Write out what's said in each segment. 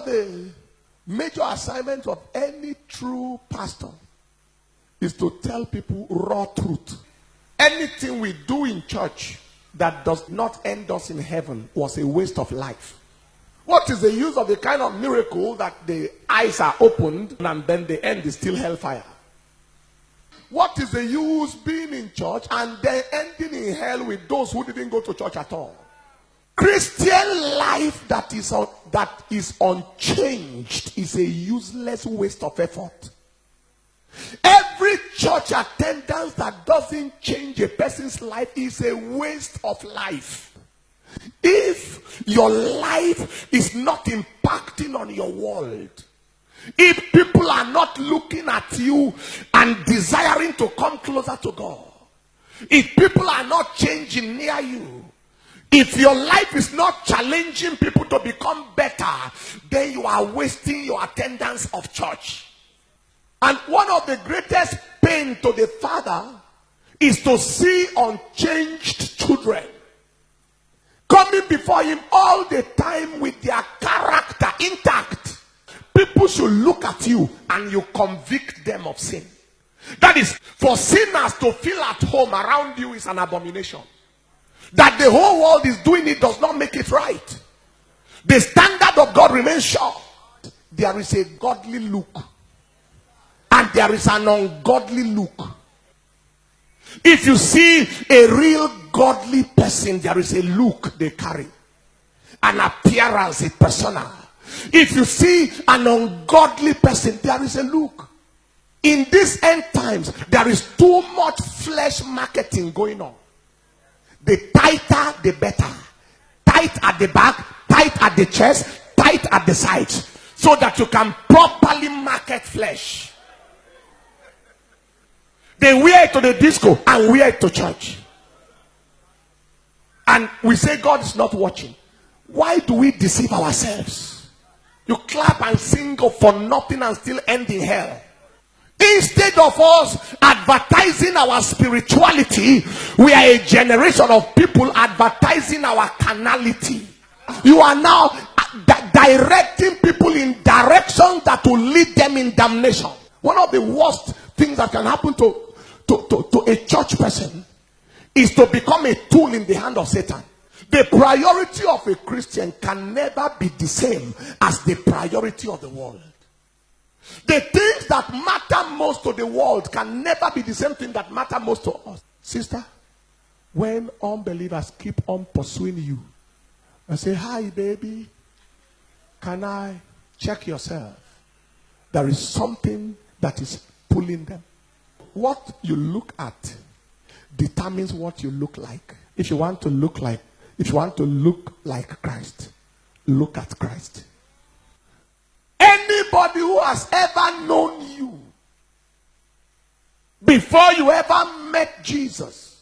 of the major assignments of any true pastor is to tell people raw truth. Anything we do in church that does not end us in heaven was a waste of life. What is the use of the kind of miracle that the eyes are opened and then the end is still hellfire? What is the use being in church and then ending in hell with those who didn't go to church at all? Christian life that is unchanged is a useless waste of effort. Every church attendance that doesn't change a person's life is a waste of life. If your life is not impacting on your world, if people are not looking at you and desiring to come closer to God, if people are not changing near you, if your life is not challenging people to become better, then you are wasting your attendance of church. And one of the greatest pain to the father is to see unchanged children coming before him all the time with their character intact. People should look at you and you convict them of sin. That is, for sinners to feel at home around you is an abomination. That the whole world is doing it does not make it right. The standard of God remains sure. There is a godly look and there is an ungodly look. If you see a real godly person, there is a look they carry. An appearance is personal. If you see an ungodly person, there is a look. In these end times, there is too much flesh marketing going on. The tighter, the better. Tight at the back, tight at the chest, tight at the sides. So that you can properly market flesh. They wear it to the disco and wear it to church. And we say God is not watching. Why do we deceive ourselves? You clap and sing for nothing and still end in hell. Instead of us advertising our spirituality, we are a generation of people advertising our carnality. You are now directing people in directions that will lead them in damnation. One of the worst things that can happen to a church person is to become a tool in the hand of Satan. The priority of a Christian can never be the same as the priority of the world. The things that matter most to the world can never be the same thing that matter most to us. Sister, when unbelievers keep on pursuing you and say, hi baby, can I check yourself? There is something that is pulling them. What you look at determines what you look like. If you want to look like Christ, look at Christ. Anybody who has ever known you before you ever met Jesus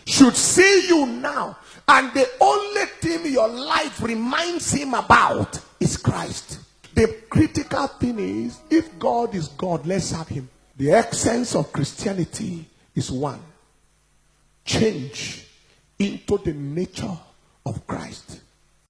should see you now, and the only thing your life reminds him about is Christ. The critical thing is, if God is God, let's have him. The essence of Christianity is one: change into the nature of Christ.